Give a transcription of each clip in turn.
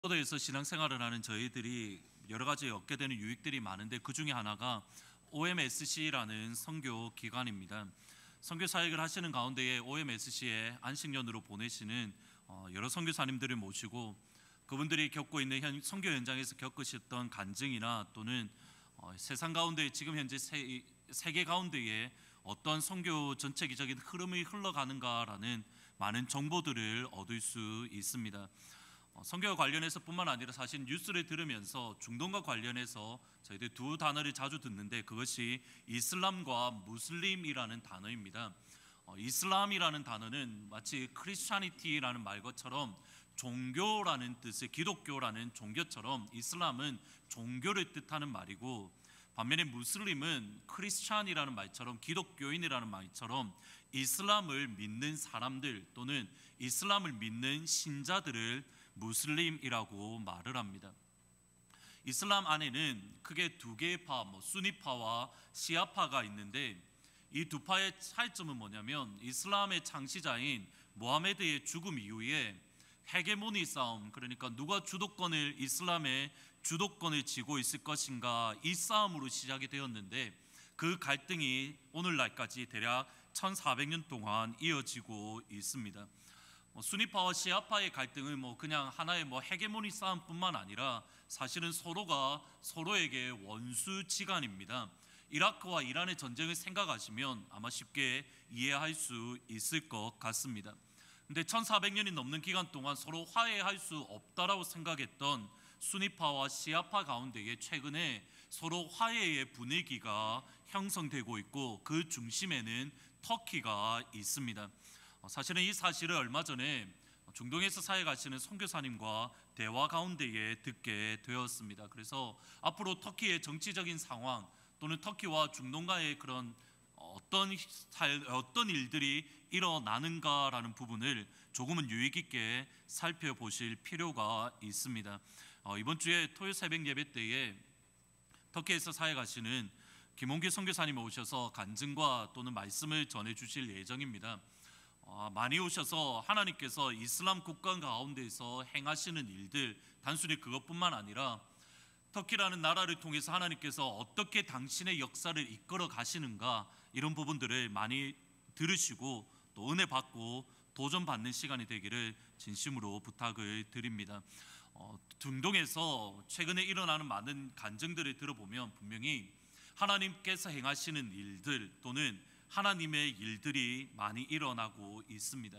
에서 신앙생활을 하는 저희들이 여러 가지 얻게 되는 유익들이 많은데 그 중에 하나가 OMSC라는 선교 기관입니다. 선교 사역을 하시는 가운데에 OMSC에 안식년으로 보내시는 여러 선교사님들을 모시고 그분들이 겪고 있는 선교 현장에서 겪으셨던 간증이나 또는 세상 가운데 지금 현재 세계 가운데에 어떤 선교 전체적인 흐름이 흘러가는가라는 많은 정보들을 얻을 수 있습니다. 선교와 관련해서 뿐만 아니라 사실 뉴스를 들으면서 중동과 관련해서 저희들 두 단어를 자주 듣는데 그것이 이슬람과 무슬림이라는 단어입니다. 이슬람이라는 단어는 마치 크리스찬이티라는 말 것처럼 종교라는 뜻의 기독교라는 종교처럼 이슬람은 종교를 뜻하는 말이고, 반면에 무슬림은 크리스찬이라는 말처럼 기독교인이라는 말처럼 이슬람을 믿는 사람들 또는 이슬람을 믿는 신자들을 무슬림이라고 말을 합니다. 이슬람 안에는 크게 두 개의 파, 수니파와 시아파가 있는데 이 두 파의 차이점은 뭐냐면 이슬람의 창시자인 모하메드의 죽음 이후에 헤게모니 싸움, 그러니까 누가 주도권을 이슬람의 주도권을 쥐고 있을 것인가, 이 싸움으로 시작이 되었는데 그 갈등이 오늘날까지 대략 1400년 동안 이어지고 있습니다. 수니파와 시아파의 갈등은 그냥 하나의 헤게모니 싸움뿐만 아니라 사실은 서로가 서로에게 원수지간입니다. 이라크와 이란의 전쟁을 생각하시면 아마 쉽게 이해할 수 있을 것 같습니다. 근데 1400년이 넘는 기간 동안 서로 화해할 수 없다라고 생각했던 수니파와 시아파 가운데에 최근에 서로 화해의 분위기가 형성되고 있고 그 중심에는 터키가 있습니다. 사실은 이 사실을 얼마 전에 중동에서 사역하시는 선교사님과 대화 가운데에 듣게 되었습니다. 그래서 앞으로 터키의 정치적인 상황 또는 터키와 중동과의 그런 어떤 일들이 일어나는가라는 부분을 조금은 유익 있게 살펴보실 필요가 있습니다. 이번 주에 토요일 새벽 예배 때에 터키에서 사역하시는 김홍기 선교사님 오셔서 간증과 또는 말씀을 전해 주실 예정입니다. 많이 오셔서 하나님께서 이슬람 국가 가운데서 행하시는 일들, 단순히 그것뿐만 아니라 터키라는 나라를 통해서 하나님께서 어떻게 당신의 역사를 이끌어 가시는가, 이런 부분들을 많이 들으시고 또 은혜 받고 도전받는 시간이 되기를 진심으로 부탁을 드립니다. 중동에서 최근에 일어나는 많은 간증들을 들어보면 분명히 하나님께서 행하시는 일들 또는 하나님의 일들이 많이 일어나고 있습니다.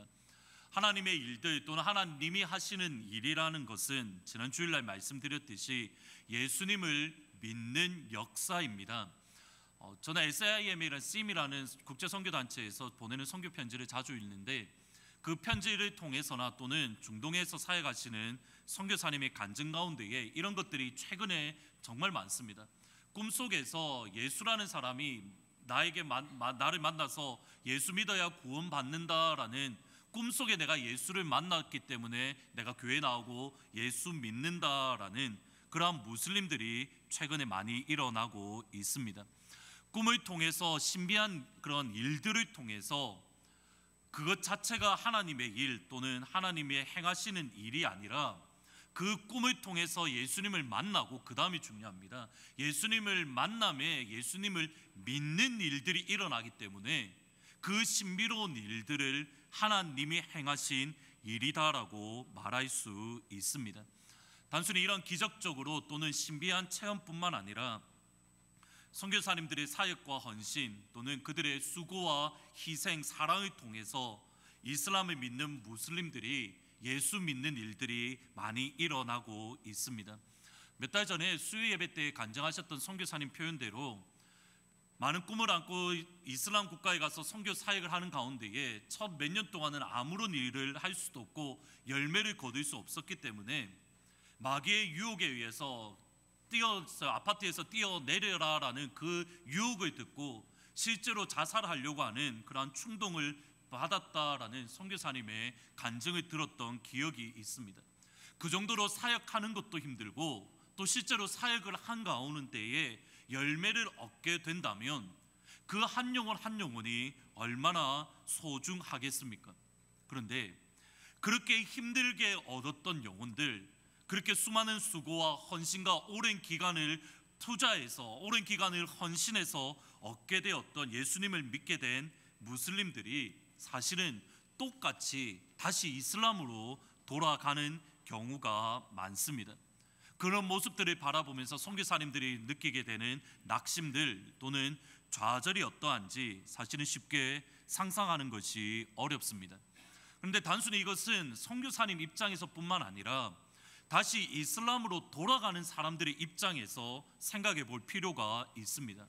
하나님의 일들 또는 하나님이 하시는 일이라는 것은 지난 주일날 말씀드렸듯이 예수님을 믿는 역사입니다. 저는 SIM이라는 CIM이라는 국제선교단체에서 보내는 선교 편지를 자주 읽는데 그 편지를 통해서나 또는 중동에서 사역하시는 선교사님의 간증 가운데에 이런 것들이 최근에 정말 많습니다. 꿈속에서 예수라는 사람이 나를 만나서 예수 믿어야 구원받는다라는, 꿈속에 내가 예수를 만났기 때문에 내가 교회 나오고 예수 믿는다라는 그러한 무슬림들이 최근에 많이 일어나고 있습니다. 꿈을 통해서 신비한 그런 일들을 통해서 그것 자체가 하나님의 일 또는 하나님의 행하시는 일이 아니라 그 꿈을 통해서 예수님을 만나고, 그 다음이 중요합니다. 예수님을 만남에 예수님을 믿는 일들이 일어나기 때문에 그 신비로운 일들을 하나님이 행하신 일이다라고 말할 수 있습니다. 단순히 이런 기적적으로 또는 신비한 체험뿐만 아니라 선교사님들의 사역과 헌신 또는 그들의 수고와 희생, 사랑을 통해서 이슬람을 믿는 무슬림들이 예수 믿는 일들이 많이 일어나고 있습니다. 몇 달 전에 수요 예배 때 간증하셨던 선교사님 표현대로 많은 꿈을 안고 이슬람 국가에 가서 선교 사역을 하는 가운데에 첫 몇 년 동안은 아무런 일을 할 수도 없고 열매를 거둘 수 없었기 때문에 마귀의 유혹에 의해서 아파트에서 뛰어내려라라는 그 유혹을 듣고 실제로 자살하려고 하는 그러한 충동을 받았다라는 선교사님의 간증을 들었던 기억이 있습니다. 그 정도로 사역하는 것도 힘들고 또 실제로 사역을 한 가운데에 열매를 얻게 된다면 그 한 영혼 한 영혼이 얼마나 소중하겠습니까? 그런데 그렇게 힘들게 얻었던 영혼들, 그렇게 수많은 수고와 헌신과 오랜 기간을 투자해서, 오랜 기간을 헌신해서 얻게 되었던, 예수님을 믿게 된 무슬림들이 사실은 똑같이 다시 이슬람으로 돌아가는 경우가 많습니다. 그런 모습들을 바라보면서 선교사님들이 느끼게 되는 낙심들 또는 좌절이 어떠한지 사실은 쉽게 상상하는 것이 어렵습니다. 그런데 단순히 이것은 선교사님 입장에서뿐만 아니라 다시 이슬람으로 돌아가는 사람들의 입장에서 생각해 볼 필요가 있습니다.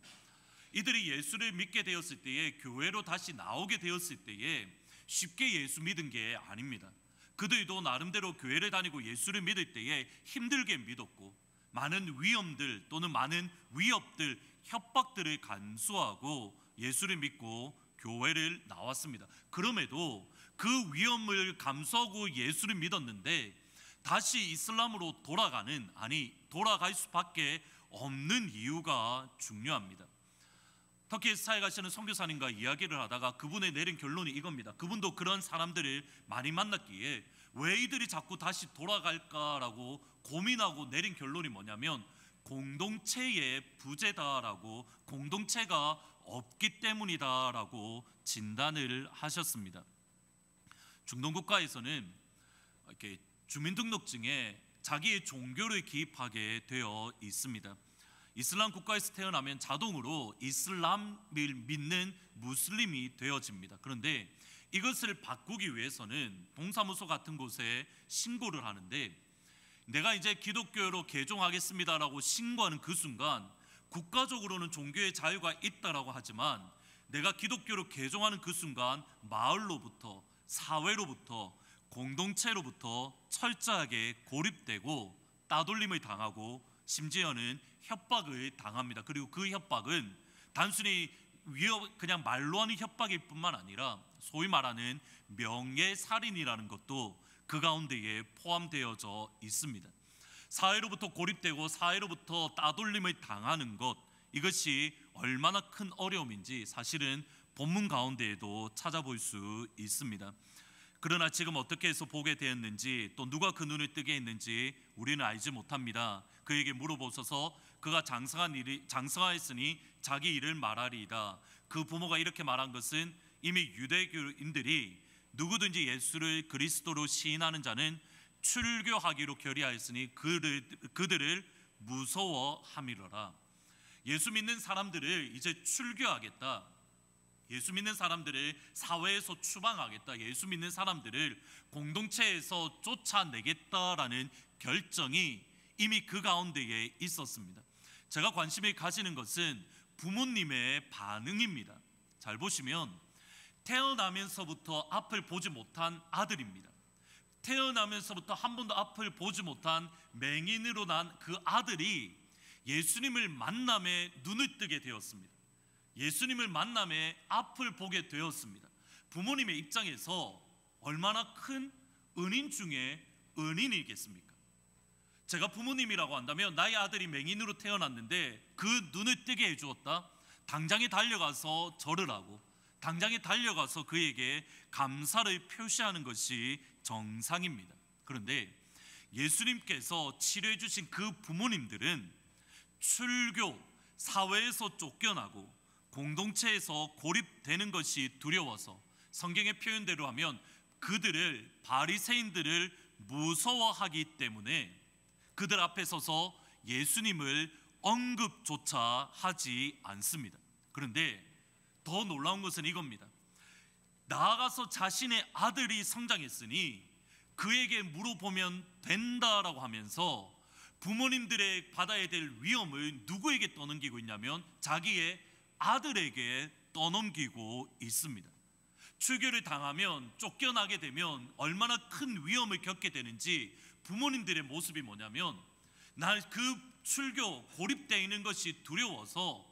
이들이 예수를 믿게 되었을 때에, 교회로 다시 나오게 되었을 때에 쉽게 예수 믿은 게 아닙니다. 그들도 나름대로 교회를 다니고 예수를 믿을 때에 힘들게 믿었고, 많은 위험들 또는 많은 위협들, 협박들을 간수하고 예수를 믿고 교회를 나왔습니다. 그럼에도 그 위험을 감수하고 예수를 믿었는데 다시 이슬람으로 돌아갈 수밖에 없는 이유가 중요합니다. 터키에서 사회 가시는 선교사님과 이야기를 하다가 그분의 내린 결론이 이겁니다. 그분도 그런 사람들을 많이 만났기에 왜 이들이 자꾸 다시 돌아갈까라고 고민하고 내린 결론이 뭐냐면, 공동체의 부재다라고, 공동체가 없기 때문이다라고 진단을 하셨습니다. 중동 국가에서는 이렇게 주민등록증에 자기의 종교를 기입하게 되어 있습니다. 이슬람 국가에서 태어나면 자동으로 이슬람을 믿는 무슬림이 되어집니다. 그런데 이것을 바꾸기 위해서는 동사무소 같은 곳에 신고를 하는데, 내가 이제 기독교로 개종하겠습니다라고 신고하는 그 순간 국가적으로는 종교의 자유가 있다라고 하지만, 내가 기독교로 개종하는 그 순간 마을로부터, 사회로부터, 공동체로부터 철저하게 고립되고 따돌림을 당하고 심지어는 협박을 당합니다. 그리고 그 협박은 단순히 그냥 말로 하는 협박일 뿐만 아니라 소위 말하는 명예살인이라는 것도 그 가운데에 포함되어져 있습니다. 사회로부터 고립되고 사회로부터 따돌림을 당하는 것, 이것이 얼마나 큰 어려움인지 사실은 본문 가운데에도 찾아볼 수 있습니다. 그러나 지금 어떻게 해서 보게 되었는지, 또 누가 그 눈을 뜨게 했는지 우리는 알지 못합니다. 그에게 물어보소서. 그가 장성하였으니 자기 일을 말하리이다. 그 부모가 이렇게 말한 것은 이미 유대교인들이 누구든지 예수를 그리스도로 시인하는 자는 출교하기로 결의하였으니 그들을 무서워함이로라. 예수 믿는 사람들을 이제 출교하겠다, 예수 믿는 사람들을 사회에서 추방하겠다, 예수 믿는 사람들을 공동체에서 쫓아내겠다라는 결정이 이미 그 가운데에 있었습니다. 제가 관심을 가지는 것은 부모님의 반응입니다. 잘 보시면 태어나면서부터 앞을 보지 못한 아들입니다. 태어나면서부터 한 번도 앞을 보지 못한 맹인으로 난 그 아들이 예수님을 만남에 눈을 뜨게 되었습니다. 예수님을 만남에 앞을 보게 되었습니다. 부모님의 입장에서 얼마나 큰 은인 중에 은인이겠습니까? 제가 부모님이라고 한다면 나의 아들이 맹인으로 태어났는데 그 눈을 뜨게 해주었다, 당장에 달려가서 절을 하고 당장에 달려가서 그에게 감사를 표시하는 것이 정상입니다. 그런데 예수님께서 치료해 주신 그 부모님들은 출교, 사회에서 쫓겨나고 공동체에서 고립되는 것이 두려워서, 성경의 표현대로 하면 그들을, 바리새인들을 무서워하기 때문에 그들 앞에 서서 예수님을 언급조차 하지 않습니다. 그런데 더 놀라운 것은 이겁니다. 나아가서 자신의 아들이 성장했으니 그에게 물어보면 된다라고 하면서 부모님들의 받아야 될 위험을 누구에게 떠넘기고 있냐면 자기의 아들에게 떠넘기고 있습니다. 출교를 당하면, 쫓겨나게 되면 얼마나 큰 위험을 겪게 되는지 부모님들의 모습이 뭐냐면, 그 출교, 고립되어 있는 것이 두려워서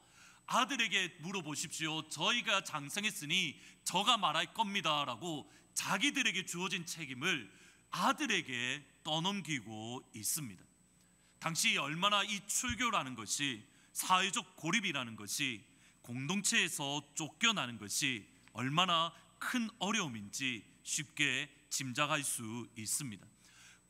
아들에게 물어보십시오, 저희가 장성했으니 저가 말할 겁니다 라고 자기들에게 주어진 책임을 아들에게 떠넘기고 있습니다. 당시 얼마나 이 출교라는 것이, 사회적 고립이라는 것이, 공동체에서 쫓겨나는 것이 얼마나 큰 어려움인지 쉽게 짐작할 수 있습니다.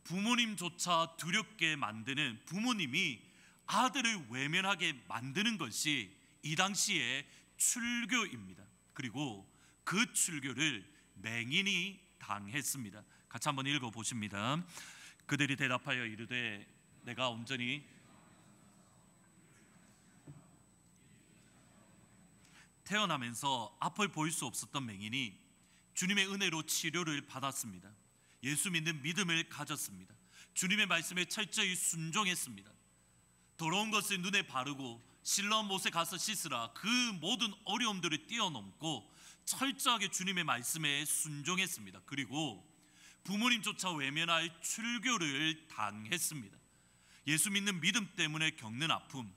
부모님조차 두렵게 만드는, 부모님이 아들을 외면하게 만드는 것이 이 당시의 출교입니다. 그리고 그 출교를 맹인이 당했습니다. 같이 한번 읽어보십니다. 그들이 대답하여 이르되 내가 온전히 태어나면서 앞을 볼 수 없었던 맹인이 주님의 은혜로 치료를 받았습니다. 예수 믿는 믿음을 가졌습니다. 주님의 말씀에 철저히 순종했습니다. 더러운 것을 눈에 바르고 실로암 못에 가서 씻으라, 그 모든 어려움들을 뛰어넘고 철저하게 주님의 말씀에 순종했습니다. 그리고 부모님조차 외면할 출교를 당했습니다. 예수 믿는 믿음 때문에 겪는 아픔,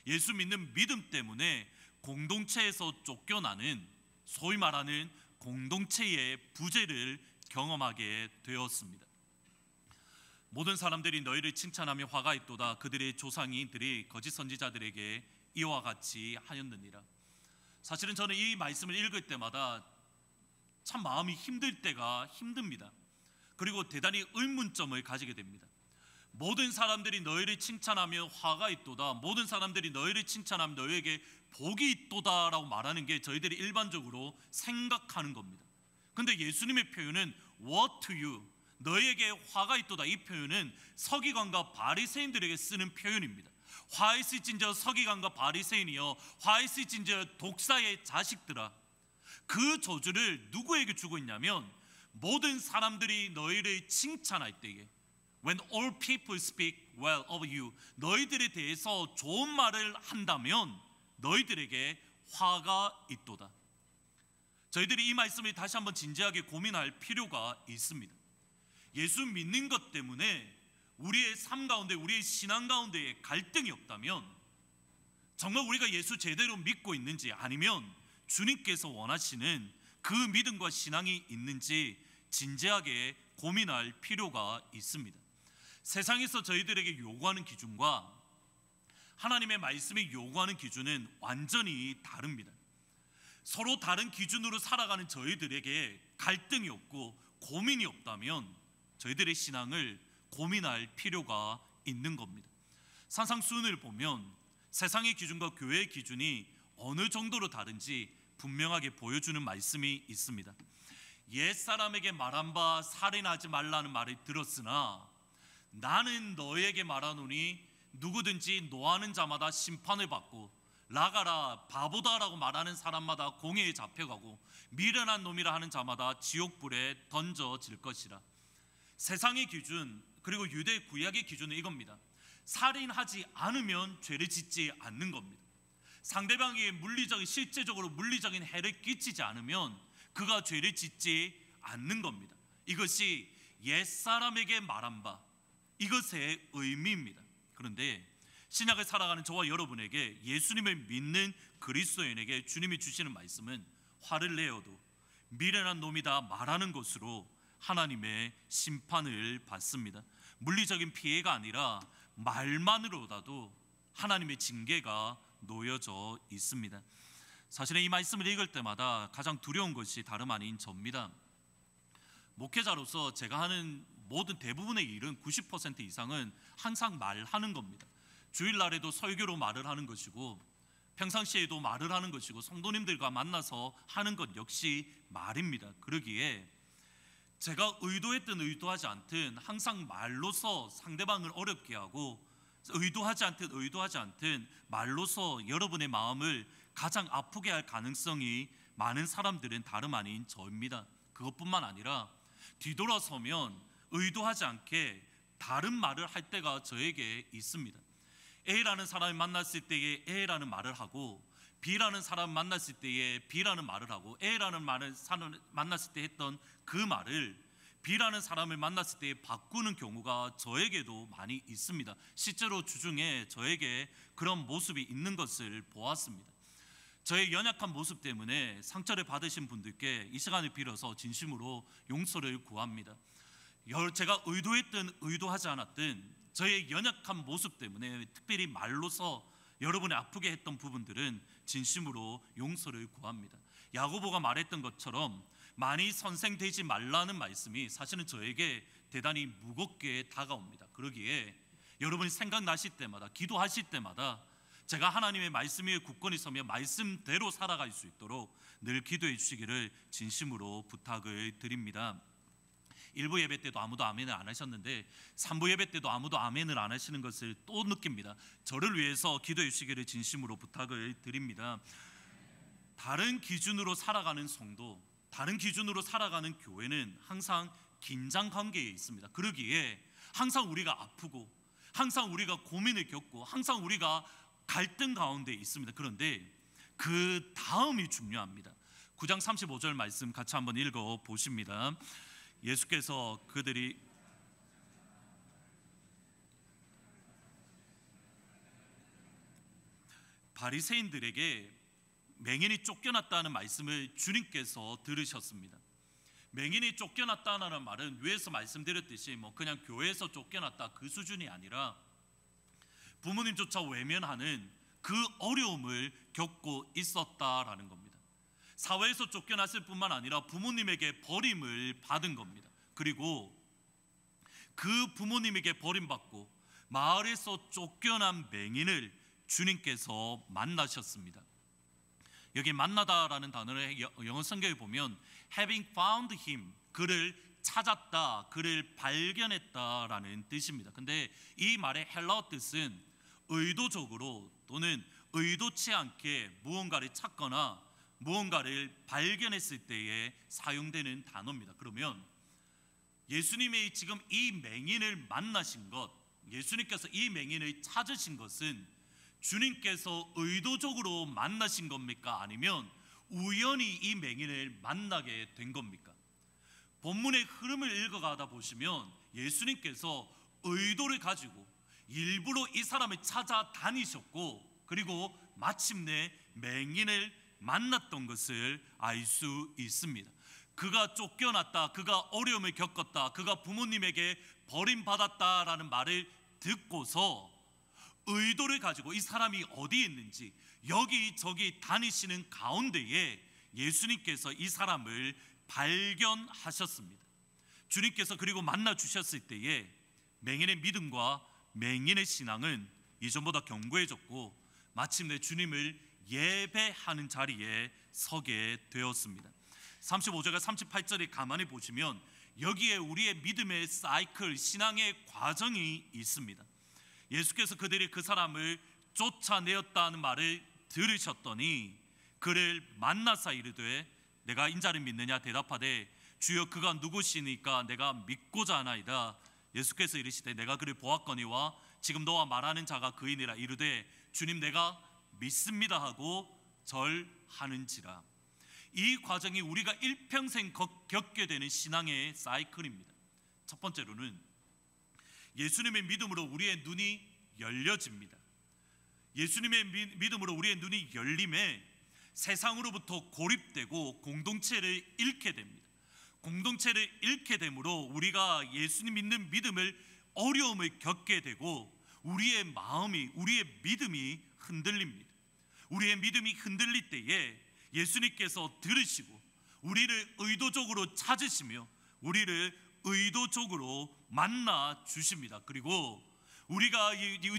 예수 믿는 믿음 때문에 공동체에서 쫓겨나는, 소위 말하는 공동체의 부재를 경험하게 되었습니다. 모든 사람들이 너희를 칭찬하며 화가 있도다. 그들의 조상이들이 거짓 선지자들에게 이와 같이 하였느니라. 사실은 저는 이 말씀을 읽을 때마다 참 마음이 힘들 때가 힘듭니다. 그리고 대단히 의문점을 가지게 됩니다. 모든 사람들이 너희를 칭찬하며 화가 있도다, 모든 사람들이 너희를 칭찬하며 너희에게 복이 있도다 라고 말하는 게 저희들이 일반적으로 생각하는 겁니다. 근데 예수님의 표현은 what to you, 너희에게 화가 있도다, 이 표현은 서기관과 바리새인들에게 쓰는 표현입니다. 화 있을진저 서기관과 바리새인이여, 화 있을진저 독사의 자식들아. 그 저주를 누구에게 주고 있냐면 모든 사람들이 너희를 칭찬할 때에, when all people speak well of you, 너희들에 대해서 좋은 말을 한다면 너희들에게 화가 있도다. 저희들이 이 말씀을 다시 한번 진지하게 고민할 필요가 있습니다. 예수 믿는 것 때문에 우리의 삶 가운데, 우리의 신앙 가운데에 갈등이 없다면, 정말 우리가 예수 제대로 믿고 있는지, 아니면 주님께서 원하시는 그 믿음과 신앙이 있는지 진지하게 고민할 필요가 있습니다. 세상에서 저희들에게 요구하는 기준과 하나님의 말씀이 요구하는 기준은 완전히 다릅니다. 서로 다른 기준으로 살아가는 저희들에게 갈등이 없고 고민이 없다면 저희들의 신앙을 고민할 필요가 있는 겁니다. 산상수훈을 보면 세상의 기준과 교회의 기준이 어느 정도로 다른지 분명하게 보여주는 말씀이 있습니다. 옛사람에게 말한 바 살인하지 말라는 말을 들었으나 나는 너에게 말하노니 누구든지 노하는 자마다 심판을 받고 나가라 바보다라고 말하는 사람마다 공회에 잡혀가고 미련한 놈이라 하는 자마다 지옥불에 던져질 것이라. 세상의 기준, 그리고 유대 구약의 기준은 이겁니다. 살인하지 않으면 죄를 짓지 않는 겁니다. 상대방이 실제적으로 물리적인 해를 끼치지 않으면 그가 죄를 짓지 않는 겁니다. 이것이 옛사람에게 말한 바, 이것의 의미입니다. 그런데 신약을 살아가는 저와 여러분에게, 예수님을 믿는 그리스도인에게 주님이 주시는 말씀은 화를 내어도 미련한 놈이다 말하는 것으로 하나님의 심판을 받습니다. 물리적인 피해가 아니라 말만으로라도 하나님의 징계가 놓여져 있습니다. 사실은 이 말씀을 읽을 때마다 가장 두려운 것이 다름 아닌 접니다. 목회자로서 제가 하는 모든 대부분의 일은 90% 이상은 항상 말하는 겁니다. 주일날에도 설교로 말을 하는 것이고 평상시에도 말을 하는 것이고 성도님들과 만나서 하는 것 역시 말입니다. 그러기에 제가 의도했든 의도하지 않든 항상 말로서 상대방을 어렵게 하고, 의도하지 않든 말로서 여러분의 마음을 가장 아프게 할 가능성이 많은 사람들은 다름 아닌 저입니다. 그것뿐만 아니라 뒤돌아서면 의도하지 않게 다른 말을 할 때가 저에게 있습니다. A라는 사람을 만났을 때에 A라는 말을 하고, B라는 사람을 만났을 때에 B라는 말을 하고, A라는 사람을 만났을 때 했던 그 말을 B라는 사람을 만났을 때 바꾸는 경우가 저에게도 많이 있습니다. 실제로 주중에 저에게 그런 모습이 있는 것을 보았습니다. 저의 연약한 모습 때문에 상처를 받으신 분들께 이 시간을 빌어서 진심으로 용서를 구합니다. 제가 의도했든 의도하지 않았든 저의 연약한 모습 때문에, 특별히 말로서 여러분을 아프게 했던 부분들은 진심으로 용서를 구합니다. 야고보가 말했던 것처럼 많이 선생되지 말라는 말씀이 사실은 저에게 대단히 무겁게 다가옵니다. 그러기에 여러분이 생각나실 때마다, 기도하실 때마다 제가 하나님의 말씀 위에 굳건히 서며 말씀대로 살아갈 수 있도록 늘 기도해 주시기를 진심으로 부탁을 드립니다. 1부 예배 때도 아무도 아멘을 안 하셨는데 3부 예배 때도 아무도 아멘을 안 하시는 것을 또 느낍니다. 저를 위해서 기도해 주시기를 진심으로 부탁을 드립니다. 다른 기준으로 살아가는 성도, 다른 기준으로 살아가는 교회는 항상 긴장 관계에 있습니다. 그러기에 항상 우리가 아프고 항상 우리가 고민을 겪고 항상 우리가 갈등 가운데 있습니다. 그런데 그 다음이 중요합니다. 9장 35절 말씀 같이 한번 읽어 보십니다. 예수께서 그들이 바리새인들에게 맹인이 쫓겨났다는 말씀을 주님께서 들으셨습니다. 맹인이 쫓겨났다는 말은 위에서 말씀드렸듯이 그냥 교회에서 쫓겨났다 그 수준이 아니라 부모님조차 외면하는 그 어려움을 겪고 있었다라는 겁니다. 사회에서 쫓겨났을 뿐만 아니라 부모님에게 버림을 받은 겁니다. 그리고 그 부모님에게 버림받고 마을에서 쫓겨난 맹인을 주님께서 만나셨습니다. 여기 만나다라는 단어를 영어 성경에 보면 having found him, 그를 찾았다, 그를 발견했다라는 뜻입니다. 근데 이 말의 헬라어 뜻은 의도적으로 또는 의도치 않게 무언가를 찾거나 무언가를 발견했을 때에 사용되는 단어입니다. 그러면 예수님이 지금 이 맹인을 만나신 것, 예수님께서 이 맹인을 찾으신 것은 주님께서 의도적으로 만나신 겁니까? 아니면 우연히 이 맹인을 만나게 된 겁니까? 본문의 흐름을 읽어가다 보시면 예수님께서 의도를 가지고 일부러 이 사람을 찾아다니셨고 그리고 마침내 맹인을 만났던 것을 알 수 있습니다. 그가 쫓겨났다, 그가 어려움을 겪었다, 그가 부모님에게 버림받았다라는 말을 듣고서 의도를 가지고 이 사람이 어디에 있는지 여기저기 다니시는 가운데에 예수님께서 이 사람을 발견하셨습니다. 주님께서 그리고 만나 주셨을 때에 맹인의 믿음과 맹인의 신앙은 이전보다 견고해졌고 마침내 주님을 예배하는 자리에 서게 되었습니다. 35절과 38절에 가만히 보시면 여기에 우리의 믿음의 사이클, 신앙의 과정이 있습니다. 예수께서 그들이 그 사람을 쫓아내었다는 말을 들으셨더니 그를 만나사 이르되 내가 인자를 믿느냐 대답하되 주여 그가 누구시니까 내가 믿고자 하나이다. 예수께서 이르시되 내가 그를 보았거니와 지금 너와 말하는 자가 그이니라. 이르되 주님 내가 믿습니다 하고 절하는지라. 이 과정이 우리가 일평생 겪게 되는 신앙의 사이클입니다. 첫 번째로는 예수님의 믿음으로 우리의 눈이 열려집니다. 예수님의 믿음으로 우리의 눈이 열림에 세상으로부터 고립되고 공동체를 잃게 됩니다. 공동체를 잃게 되므로 우리가 예수님 믿는 믿음을 어려움을 겪게 되고 우리의 마음이, 우리의 믿음이 흔들립니다. 우리의 믿음이 흔들릴 때에 예수님께서 들으시고 우리를 의도적으로 찾으시며 우리를 의도적으로 만나 주십니다. 그리고 우리가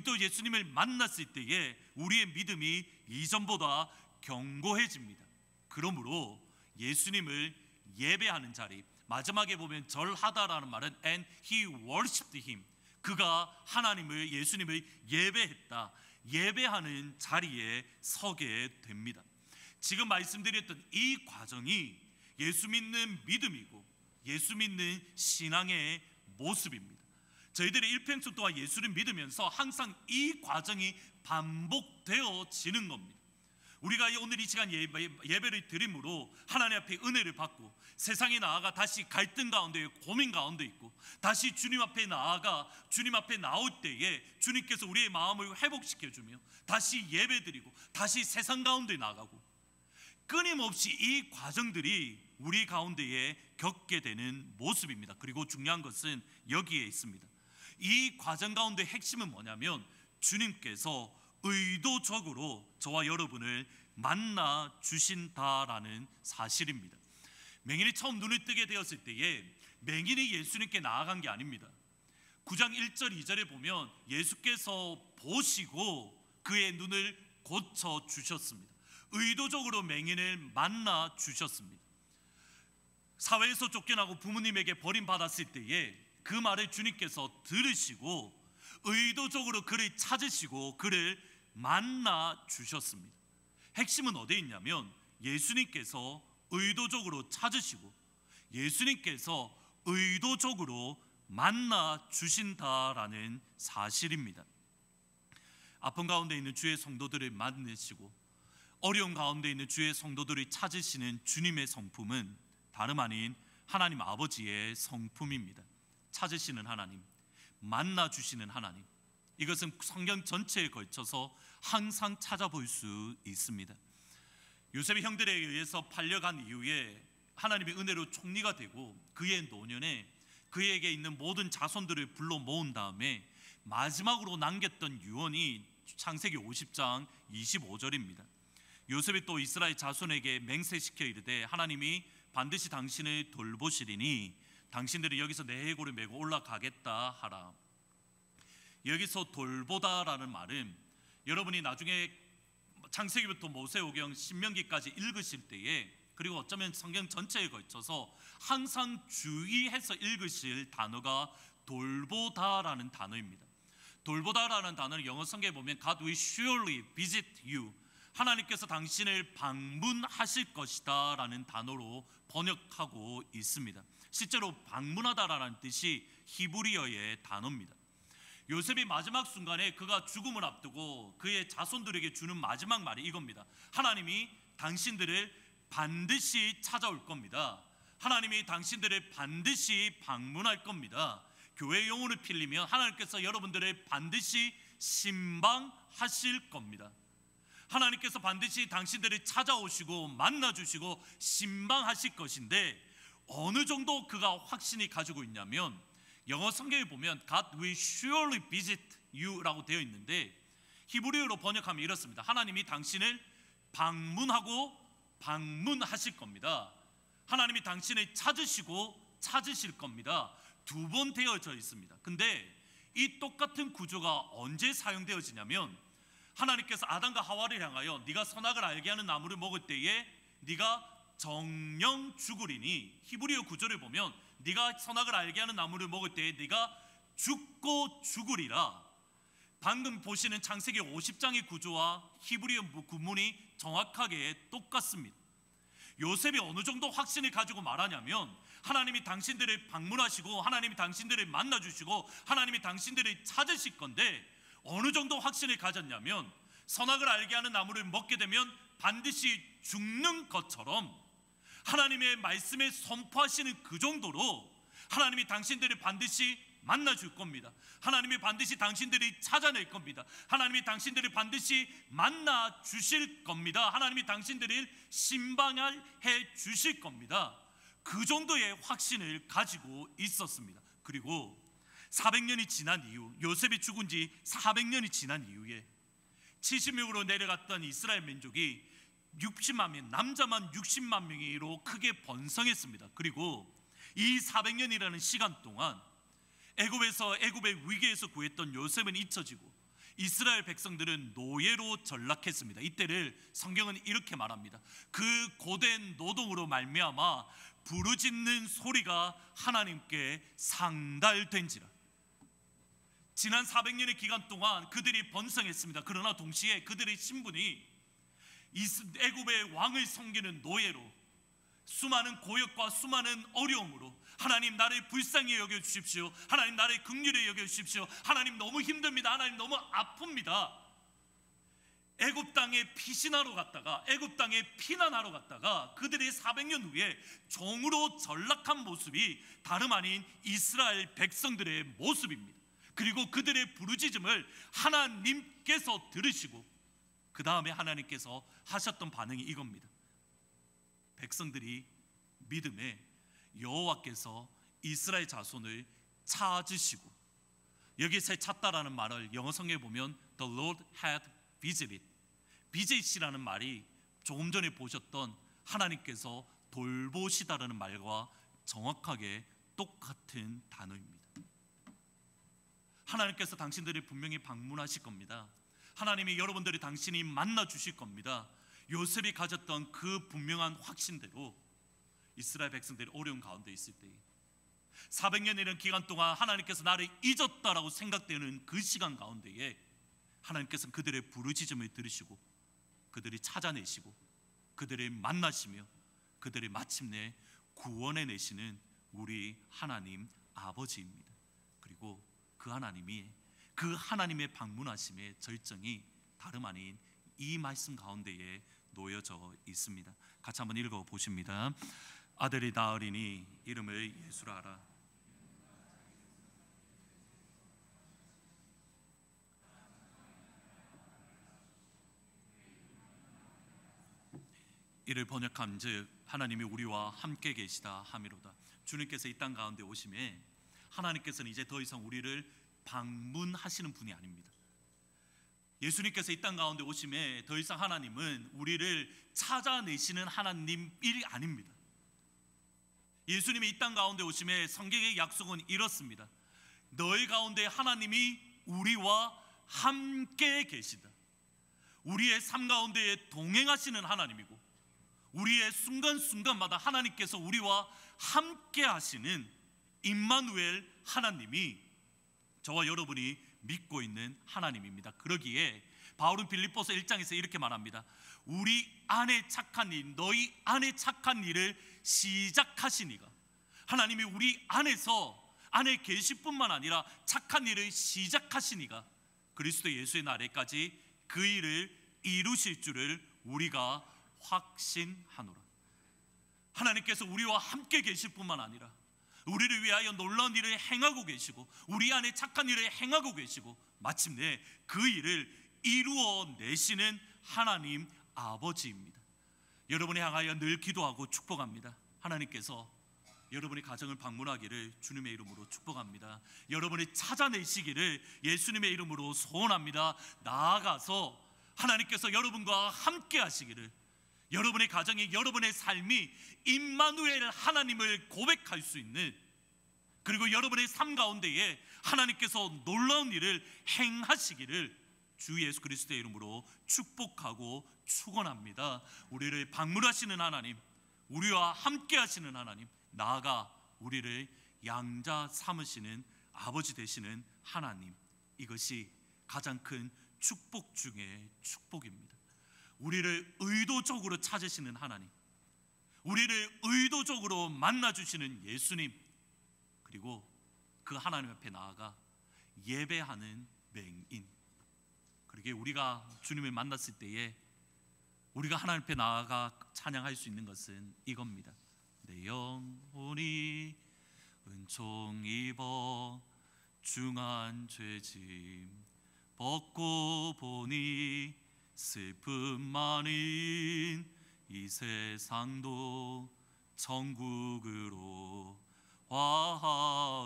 또 예수님을 만났을 때에 우리의 믿음이 이전보다 견고해집니다. 그러므로 예수님을 예배하는 자리, 마지막에 보면 절하다라는 말은 and he worshipped him, 그가 하나님을, 예수님을 예배했다, 예배하는 자리에 서게 됩니다. 지금 말씀드렸던 이 과정이 예수 믿는 믿음이고 예수 믿는 신앙의 모습입니다. 저희들이 일평생 동안 예수를 믿으면서 항상 이 과정이 반복되어지는 겁니다. 우리가 오늘 이 시간 예배를 드림으로 하나님 앞에 은혜를 받고 세상에 나아가 다시 갈등 가운데, 고민 가운데 있고 다시 주님 앞에 나아가 주님 앞에 나올 때에 주님께서 우리의 마음을 회복시켜주며 다시 예배드리고 다시 세상 가운데 나가고 끊임없이 이 과정들이 우리 가운데에 겪게 되는 모습입니다. 그리고 중요한 것은 여기에 있습니다. 이 과정 가운데 핵심은 뭐냐면 주님께서 의도적으로 저와 여러분을 만나 주신다라는 사실입니다. 맹인이 처음 눈을 뜨게 되었을 때에 맹인이 예수님께 나아간 게 아닙니다. 9장 1절 2절에 보면 예수께서 보시고 그의 눈을 고쳐 주셨습니다. 의도적으로 맹인을 만나 주셨습니다. 사회에서 쫓겨나고 부모님에게 버림받았을 때에 그 말을 주님께서 들으시고 의도적으로 그를 찾으시고 그를 만나 주셨습니다. 핵심은 어디에 있냐면 예수님께서 의도적으로 찾으시고 예수님께서 의도적으로 만나 주신다라는 사실입니다. 아픔 가운데 있는 주의 성도들을 만나시고 어려움 가운데 있는 주의 성도들을 찾으시는 주님의 성품은 다름 아닌 하나님 아버지의 성품입니다. 찾으시는 하나님, 만나 주시는 하나님, 이것은 성경 전체에 걸쳐서 항상 찾아볼 수 있습니다. 요셉의 형들에 의해서 팔려간 이후에 하나님의 은혜로 총리가 되고 그의 노년에 그에게 있는 모든 자손들을 불러 모은 다음에 마지막으로 남겼던 유언이 창세기 50장 25절입니다. 요셉이 또 이스라엘 자손에게 맹세시켜 이르되 하나님이 반드시 당신을 돌보시리니 당신들이 여기서 내 해골을 메고 올라가겠다 하라. 여기서 돌보다라는 말은 여러분이 나중에 창세기부터 모세오경 신명기까지 읽으실 때에 그리고 어쩌면 성경 전체에 걸쳐서 항상 주의해서 읽으실 단어가 돌보다라는 단어입니다. 돌보다라는 단어는 영어 성경에 보면 God will surely visit you, 하나님께서 당신을 방문하실 것이다 라는 단어로 번역하고 있습니다. 실제로 방문하다라는 뜻이 히브리어의 단어입니다. 요셉이 마지막 순간에 그가 죽음을 앞두고 그의 자손들에게 주는 마지막 말이 이겁니다. 하나님이 당신들을 반드시 찾아올 겁니다. 하나님이 당신들을 반드시 방문할 겁니다. 교회의 영혼을 빌리면 하나님께서 여러분들을 반드시 신방하실 겁니다. 하나님께서 반드시 당신들을 찾아오시고 만나주시고 신방하실 것인데 어느 정도 그가 확신이 가지고 있냐면 영어 성경에 보면 God will surely visit you 라고 되어 있는데 히브리어로 번역하면 이렇습니다. 하나님이 당신을 방문하고 방문하실 겁니다. 하나님이 당신을 찾으시고 찾으실 겁니다. 두 번 되어져 있습니다. 근데 이 똑같은 구조가 언제 사용되어지냐면 하나님께서 아담과 하와를 향하여 네가 선악을 알게 하는 나무를 먹을 때에 네가 정령 죽으리니, 히브리어 구절을 보면 네가 선악을 알게 하는 나무를 먹을 때에 네가 죽고 죽으리라. 방금 보시는 창세기 50장의 구조와 히브리어 구문이 정확하게 똑같습니다. 요셉이 어느 정도 확신을 가지고 말하냐면 하나님이 당신들을 방문하시고 하나님이 당신들을 만나주시고 하나님이 당신들을 찾으실 건데 어느 정도 확신을 가졌냐면 선악을 알게 하는 나무를 먹게 되면 반드시 죽는 것처럼 하나님의 말씀에 선포하시는 그 정도로 하나님이 당신들을 반드시 만나줄 겁니다. 하나님이 반드시 당신들을 찾아낼 겁니다. 하나님이 당신들을 반드시 만나 주실 겁니다. 하나님이 당신들을 신방해 주실 겁니다. 그 정도의 확신을 가지고 있었습니다. 그리고 400년이 지난 이후, 요셉이 죽은 지 400년이 지난 이후에 70명으로 내려갔던 이스라엘 민족이 60만 명, 남자만 60만 명으로 크게 번성했습니다. 그리고 이 400년이라는 시간 동안 애굽의 위기에서 구했던 요셉은 잊혀지고 이스라엘 백성들은 노예로 전락했습니다. 이때를 성경은 이렇게 말합니다. 그 고된 노동으로 말미암아 부르짖는 소리가 하나님께 상달된지라. 지난 400년의 기간 동안 그들이 번성했습니다. 그러나 동시에 그들의 신분이 애굽의 왕을 섬기는 노예로 수많은 고역과 수많은 어려움으로 하나님 나를 불쌍히 여겨주십시오, 하나님 나를 긍휼히 여겨주십시오, 하나님 너무 힘듭니다, 하나님 너무 아픕니다. 애굽 땅에 피신하러 갔다가 애굽 땅에 피난하러 갔다가 그들이 400년 후에 종으로 전락한 모습이 다름 아닌 이스라엘 백성들의 모습입니다. 그리고 그들의 부르짖음을 하나님께서 들으시고 그 다음에 하나님께서 하셨던 반응이 이겁니다. 백성들이 믿음에 여호와께서 이스라엘 자손을 찾으시고, 여기서 찾다라는 말을 영어 성경에 보면 The Lord had visited, visit이라는 말이 조금 전에 보셨던 하나님께서 돌보시다라는 말과 정확하게 똑같은 단어입니다. 하나님께서 당신들이 분명히 방문하실 겁니다. 하나님이 여러분들이 당신이 만나 주실 겁니다. 요셉이 가졌던 그 분명한 확신대로 이스라엘 백성들이 어려운 가운데 있을 때 400년이라는 기간 동안 하나님께서 나를 잊었다라고 생각되는 그 시간 가운데에 하나님께서는 그들의 부르짖음을 들으시고 그들이 찾아내시고 그들을 만나시며 그들을 마침내 구원해내시는 우리 하나님 아버지입니다. 그리고 그 하나님의 방문하심의 절정이 다름 아닌 이 말씀 가운데에 놓여져 있습니다. 같이 한번 읽어보십니다. 아들이 낳으리니 이름을 예수라 하라. 이를 번역함즉 하나님이 우리와 함께 계시다 함이로다. 주님께서 이 땅 가운데 오심에 하나님께서는 이제 더 이상 우리를 방문하시는 분이 아닙니다. 예수님께서 이 땅 가운데 오심에 더 이상 하나님은 우리를 찾아내시는 하나님이 아닙니다. 예수님이 이 땅 가운데 오심에 성경의 약속은 이렇습니다. 너희 가운데 하나님이 우리와 함께 계시다. 우리의 삶 가운데에 동행하시는 하나님이고 우리의 순간순간마다 하나님께서 우리와 함께 하시는 임마누엘 하나님이 저와 여러분이 믿고 있는 하나님입니다. 그러기에 바울은 빌립보서 1장에서 이렇게 말합니다. 우리 안에 착한 일, 너희 안에 착한 일을 시작하시니가. 하나님이 우리 안에 계실 뿐만 아니라 착한 일을 시작하시니가 그리스도 예수의 날에까지 그 일을 이루실 줄을 우리가 확신하노라. 하나님께서 우리와 함께 계실 뿐만 아니라 우리를 위하여 놀라운 일을 행하고 계시고 우리 안에 착한 일을 행하고 계시고 마침내 그 일을 이루어내시는 하나님 아버지입니다. 여러분을 향하여 늘 기도하고 축복합니다. 하나님께서 여러분의 가정을 방문하기를 주님의 이름으로 축복합니다. 여러분이 찾아내시기를 예수님의 이름으로 소원합니다. 나아가서 하나님께서 여러분과 함께 하시기를, 여러분의 가정이, 여러분의 삶이 임마누엘 하나님을 고백할 수 있는, 그리고 여러분의 삶 가운데에 하나님께서 놀라운 일을 행하시기를 주 예수 그리스도의 이름으로 축복하고 축원합니다. 우리를 방문하시는 하나님, 우리와 함께 하시는 하나님, 나아가 우리를 양자 삼으시는 아버지 되시는 하나님, 이것이 가장 큰 축복 중의 축복입니다. 우리를 의도적으로 찾으시는 하나님, 우리를 의도적으로 만나주시는 예수님, 그리고 그 하나님 앞에 나아가 예배하는 맹인. 그러게 우리가 주님을 만났을 때에 우리가 하나님 앞에 나아가 찬양할 수 있는 것은 이겁니다. 내 영혼이 은총 입어 중한 죄짐 벗고 보니 슬픔 많은 이 세상도 천국으로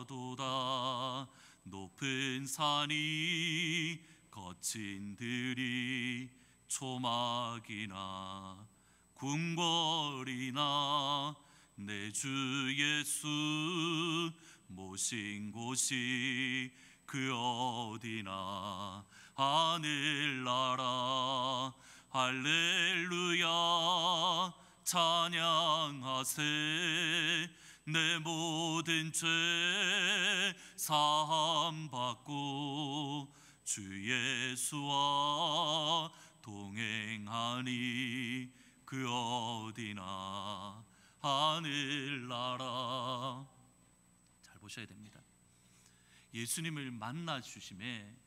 화하도다. 높은 산이 거친 들이 초막이나 궁궐이나 내 주 예수 모신 곳이 그 어디나 하늘나라 할렐루야 찬양하세. 내 모든 죄 사함 받고 주 예수와 동행하니 그 어디나 하늘나라. 잘 보셔야 됩니다. 예수님을 만나 주심에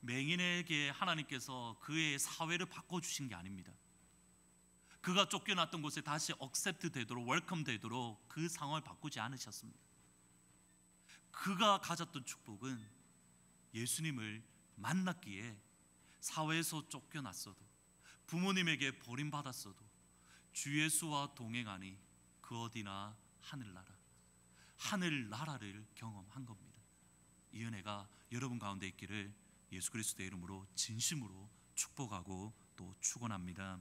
맹인에게 하나님께서 그의 사회를 바꿔주신 게 아닙니다. 그가 쫓겨났던 곳에 다시 억셉트 되도록, 웰컴 되도록 그 상황을 바꾸지 않으셨습니다. 그가 가졌던 축복은 예수님을 만났기에 사회에서 쫓겨났어도, 부모님에게 버림받았어도 주 예수와 동행하니 그 어디나 하늘나라를 경험한 겁니다. 이 은혜가 여러분 가운데 있기를 예수 그리스도의 이름으로 진심으로 축복하고 또 축원합니다.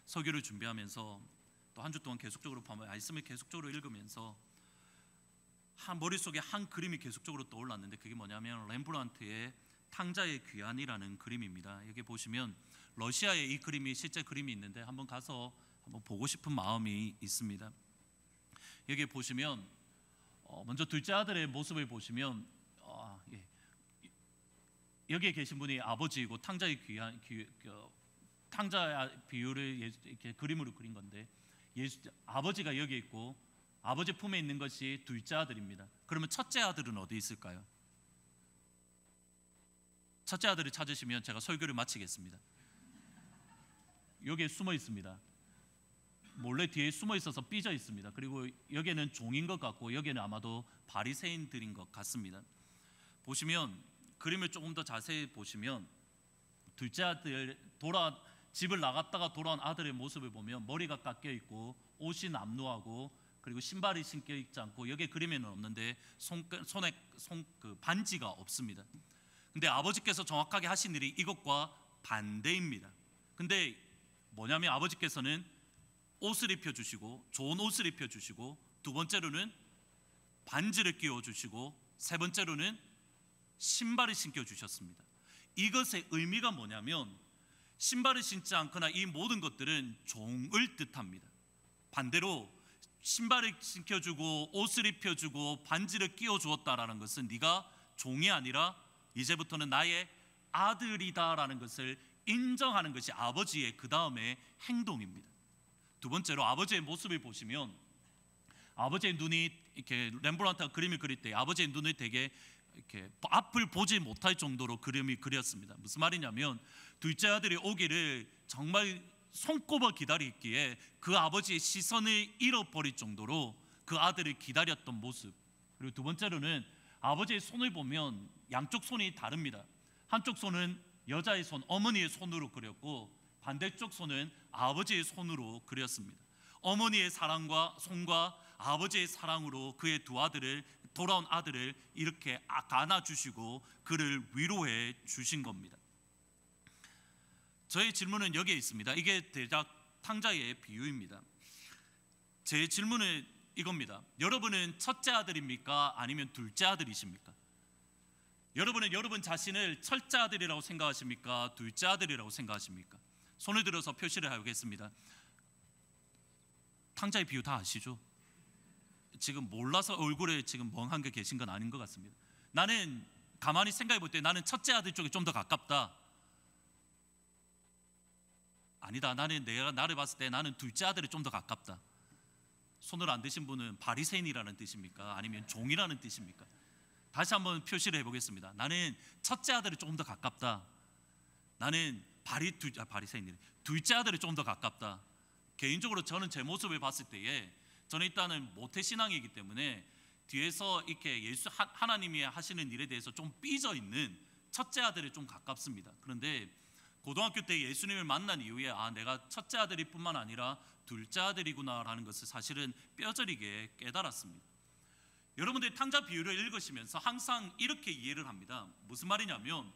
설교를 준비하면서 또 한 주 동안 계속적으로 말씀을 계속적으로 읽으면서 머릿속에 한 그림이 계속적으로 떠올랐는데, 그게 뭐냐면 렘브란트의 탕자의 귀환이라는 그림입니다. 여기 보시면 러시아에 이 그림이 실제 그림이 있는데 한번 가서 한번 보고 싶은 마음이 있습니다. 여기 보시면 먼저 둘째 아들의 모습을 보시면 여기에 계신 분이 아버지이고 탕자의 탕자 비유를 이렇게 그림으로 그린 건데, 아버지가 여기 있고 아버지 품에 있는 것이 둘째 아들입니다. 그러면 첫째 아들은 어디 있을까요? 첫째 아들을 찾으시면 제가 설교를 마치겠습니다. 여기에 숨어 있습니다. 몰래 뒤에 숨어 있어서 삐져 있습니다. 그리고 여기는 종인 것 같고 여기는 아마도 바리새인들인 것 같습니다. 보시면 그림을 조금 더 자세히 보시면 둘째 아들 집을 나갔다가 돌아온 아들의 모습을 보면 머리가 깎여 있고 옷이 남루하고 그리고 신발이 신겨 있지 않고, 여기 그림에는 없는데 손에 반지가 없습니다. 근데 아버지께서 정확하게 하신 일이 이것과 반대입니다. 근데 뭐냐면 아버지께서는 옷을 입혀주시고 좋은 옷을 입혀주시고, 두 번째로는 반지를 끼워주시고, 세 번째로는 신발을 신겨주셨습니다. 이것의 의미가 뭐냐면 신발을 신지 않거나 이 모든 것들은 종을 뜻합니다. 반대로 신발을 신겨주고 옷을 입혀주고 반지를 끼워주었다라는 것은 네가 종이 아니라 이제부터는 나의 아들이다라는 것을 인정하는 것이 아버지의 그 다음의 행동입니다. 두 번째로 아버지의 모습을 보시면 아버지의 눈이 이렇게 렘브란트가 그림을 그릴 때 아버지의 눈을 되게 이렇게 앞을 보지 못할 정도로 그림이 그렸습니다. 무슨 말이냐면 둘째 아들이 오기를 정말 손꼽아 기다리기에 그 아버지의 시선을 잃어버릴 정도로 그 아들을 기다렸던 모습. 그리고 두 번째로는 아버지의 손을 보면 양쪽 손이 다릅니다. 한쪽 손은 여자의 손, 어머니의 손으로 그렸고 반대쪽 손은 아버지의 손으로 그렸습니다. 어머니의 사랑과 손과 아버지의 사랑으로 그의 두 아들을, 돌아온 아들을 이렇게 안아주시고 그를 위로해 주신 겁니다. 저의 질문은 여기에 있습니다. 이게 대략 탕자의 비유입니다. 제 질문은 이겁니다. 여러분은 첫째 아들입니까? 아니면 둘째 아들이십니까? 여러분은 여러분 자신을 첫째 아들이라고 생각하십니까? 둘째 아들이라고 생각하십니까? 손을 들어서 표시를 하겠습니다. 탕자의 비유 다 아시죠? 지금 몰라서 얼굴에 지금 멍한 게 계신 건 아닌 것 같습니다. 나는 가만히 생각해 볼 때 나는 첫째 아들 쪽에 좀 더 가깝다. 아니다, 내가 나를 봤을 때 나는 둘째 아들이 좀 더 가깝다. 손을 안 드신 분은 바리새인이라는 뜻입니까? 아니면 종이라는 뜻입니까? 다시 한번 표시를 해보겠습니다. 나는 첫째 아들이 조금 더 가깝다. 나는 바리새인이래. 둘째 아들이 좀 더 가깝다. 개인적으로 저는 제 모습을 봤을 때에 저는 일단은 모태신앙이기 때문에 뒤에서 이렇게 하나님이 하시는 일에 대해서 좀 삐져 있는 첫째 아들이 좀 가깝습니다. 그런데 고등학교 때 예수님을 만난 이후에 내가 첫째 아들이 뿐만 아니라 둘째 아들이구나라는 것을 사실은 뼈저리게 깨달았습니다. 여러분들이 탕자 비유를 읽으시면서 항상 이렇게 이해를 합니다. 무슨 말이냐면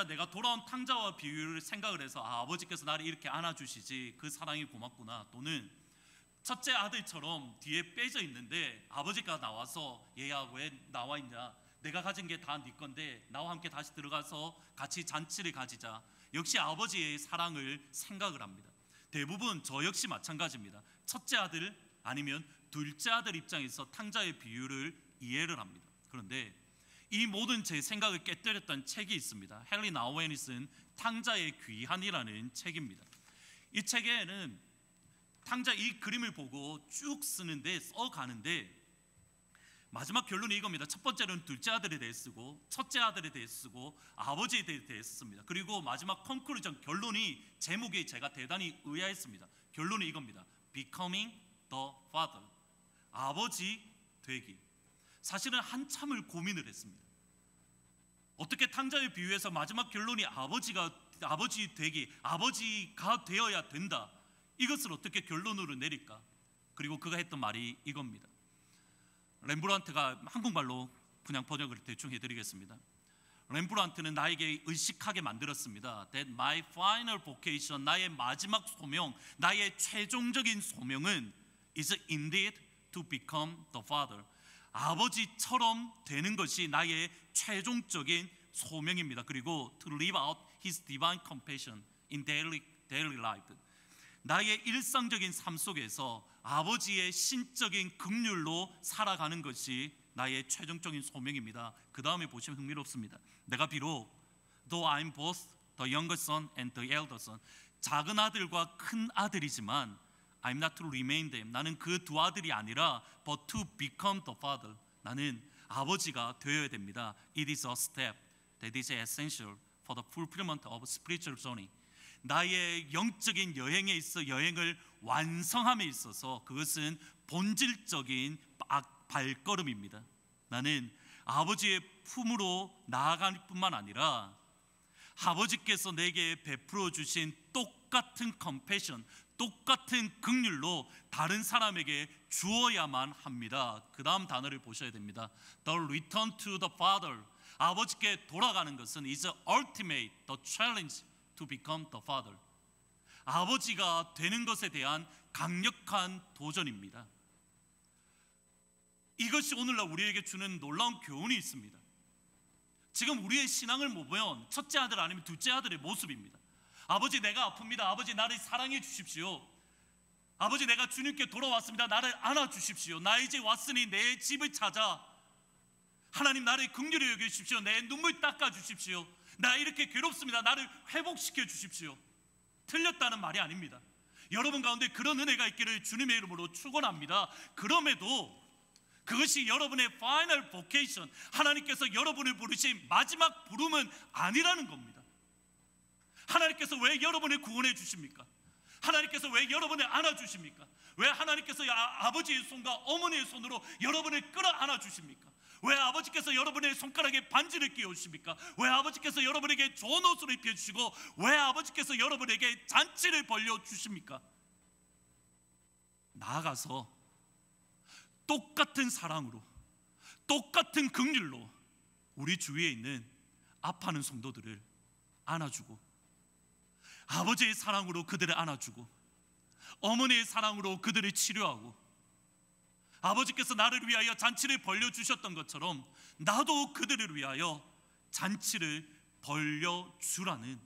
내가 돌아온 탕자와 비유를 생각을 해서 아버지께서 나를 이렇게 안아주시지 그 사랑이 고맙구나, 또는 첫째 아들처럼 뒤에 빼져 있는데 아버지가 나와서 얘야 왜 나와 있냐, 내가 가진 게 다 네 건데 나와 함께 다시 들어가서 같이 잔치를 가지자. 역시 아버지의 사랑을 생각을 합니다. 대부분 저 역시 마찬가지입니다. 첫째 아들 아니면 둘째 아들 입장에서 탕자의 비유를 이해를 합니다. 그런데 이 모든 제 생각을 깨뜨렸던 책이 있습니다. 헨리 나우엔이 쓴 탕자의 귀환이라는 책입니다. 이 책에는 탕자 이 그림을 보고 쭉 써가는데 마지막 결론이 이겁니다. 첫 번째는 둘째 아들에 대해 쓰고, 첫째 아들에 대해 쓰고, 아버지에 대해 씁니다. 그리고 마지막 컨클루전 결론이, 제목이 제가 대단히 의아했습니다. 결론이 이겁니다. Becoming the Father. 아버지 되기. 사실은 한참을 고민을 했습니다. 어떻게 탕자의 비유에서 마지막 결론이 아버지 되기, 아버지가 되어야 된다, 이것을 어떻게 결론으로 내릴까? 그리고 그가 했던 말이 이겁니다. 렘브란트가 한국말로 그냥 번역을 대충 해드리겠습니다. 렘브란트는 나에게 의식하게 만들었습니다. That my final vocation, 나의 마지막 소명, 나의 최종적인 소명은 is indeed to become the father. 아버지처럼 되는 것이 나의 최종적인 소명입니다. 그리고 to live out his divine compassion in daily life. 나의 일상적인 삶 속에서 아버지의 신적인 긍휼로 살아가는 것이 나의 최종적인 소명입니다. 그 다음에 보시면 흥미롭습니다. 내가 비록 though I'm both the younger son and the elder son, 작은 아들과 큰 아들이지만 I'm not to remain them. 나는 그 두 아들이 아니라 but to become the father. 나는 아버지가 되어야 됩니다. It is a step that is essential for the fulfillment of spiritual journey. 나의 영적인 여행에 있어 여행을 완성함에 있어서 그것은 본질적인 발걸음입니다. 나는 아버지의 품으로 나아갈 뿐만 아니라 아버지께서 내게 베풀어 주신 똑같은 컴패션, 똑같은 긍휼로 다른 사람에게 주어야만 합니다. 그 다음 단어를 보셔야 됩니다. The return to the Father. 아버지께 돌아가는 것은 is ultimate the challenge to become the Father. 아버지가 되는 것에 대한 강력한 도전입니다. 이것이 오늘날 우리에게 주는 놀라운 교훈이 있습니다. 지금 우리의 신앙을 보면 첫째 아들 아니면 둘째 아들의 모습입니다. 아버지 내가 아픕니다. 아버지 나를 사랑해 주십시오. 아버지 내가 주님께 돌아왔습니다. 나를 안아주십시오. 나 이제 왔으니 내 집을 찾아 하나님 나를 긍휼히 여기십시오. 내 눈물 닦아주십시오. 나 이렇게 괴롭습니다. 나를 회복시켜 주십시오. 틀렸다는 말이 아닙니다. 여러분 가운데 그런 은혜가 있기를 주님의 이름으로 축원합니다. 그럼에도 그것이 여러분의 final vocation, 하나님께서 여러분을 부르신 마지막 부름은 아니라는 겁니다. 하나님께서 왜 여러분을 구원해 주십니까? 하나님께서 왜 여러분을 안아주십니까? 왜 하나님께서 아버지의 손과 어머니의 손으로 여러분을 끌어안아 주십니까? 왜 아버지께서 여러분의 손가락에 반지를 끼워주십니까? 왜 아버지께서 여러분에게 좋은 옷을 입혀주시고 왜 아버지께서 여러분에게 잔치를 벌려주십니까? 나아가서 똑같은 사랑으로 똑같은 긍휼로 우리 주위에 있는 아파하는 성도들을 안아주고 아버지의 사랑으로 그들을 안아주고 어머니의 사랑으로 그들을 치료하고 아버지께서 나를 위하여 잔치를 벌려주셨던 것처럼 나도 그들을 위하여 잔치를 벌려주라는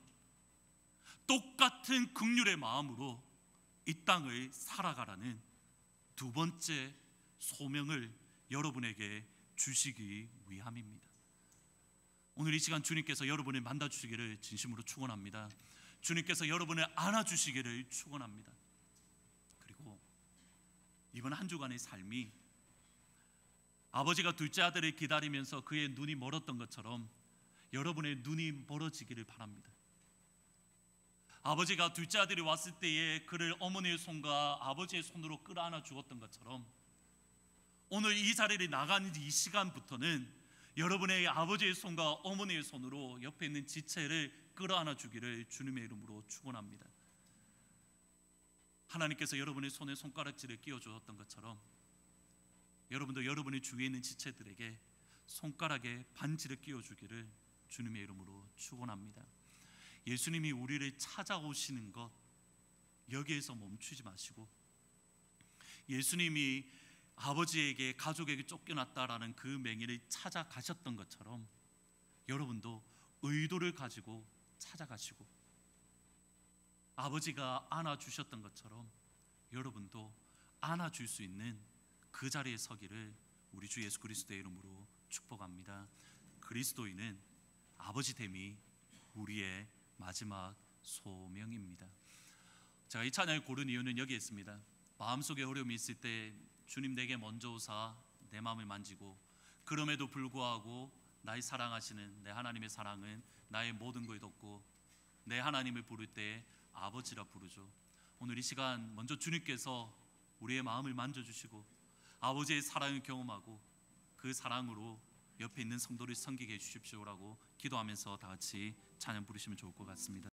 똑같은 긍휼의 마음으로 이 땅을 살아가라는 두 번째 소명을 여러분에게 주시기 위함입니다. 오늘 이 시간 주님께서 여러분을 만나주시기를 진심으로 축원합니다. 주님께서 여러분을 안아주시기를 축원합니다. 그리고 이번 한 주간의 삶이 아버지가 둘째 아들을 기다리면서 그의 눈이 멀었던 것처럼 여러분의 눈이 멀어지기를 바랍니다. 아버지가 둘째 아들이 왔을 때에 그를 어머니의 손과 아버지의 손으로 끌어안아 주었던 것처럼 오늘 이 자리를 나가는 이 시간부터는 여러분의 아버지의 손과 어머니의 손으로 옆에 있는 지체를 끌어안아 주기를 주님의 이름으로 축원합니다. 하나님께서 여러분의 손에 손가락질을 끼워 주었던 것처럼 여러분도 여러분의 주위에 있는 지체들에게 손가락에 반지를 끼워 주기를 주님의 이름으로 축원합니다. 예수님이 우리를 찾아오시는 것 여기에서 멈추지 마시고 예수님이 아버지에게 가족에게 쫓겨났다라는 그 맹인을 찾아가셨던 것처럼 여러분도 의도를 가지고 찾아가시고 아버지가 안아주셨던 것처럼 여러분도 안아줄 수 있는 그 자리에 서기를 우리 주 예수 그리스도의 이름으로 축복합니다. 그리스도인은 아버지됨이 우리의 마지막 소명입니다. 제가 이 찬양을 고른 이유는 여기에 있습니다. 마음속에 어려움이 있을 때 주님 내게 먼저 오사 내 마음을 만지고 그럼에도 불구하고 나의 사랑하시는 내 하나님의 사랑은 나의 모든 걸 덮고 내 하나님을 부를 때 아버지라 부르죠. 오늘 이 시간 먼저 주님께서 우리의 마음을 만져주시고 아버지의 사랑을 경험하고 그 사랑으로 옆에 있는 성도를 섬기게 해주십시오라고 기도하면서 다 같이 찬양 부르시면 좋을 것 같습니다.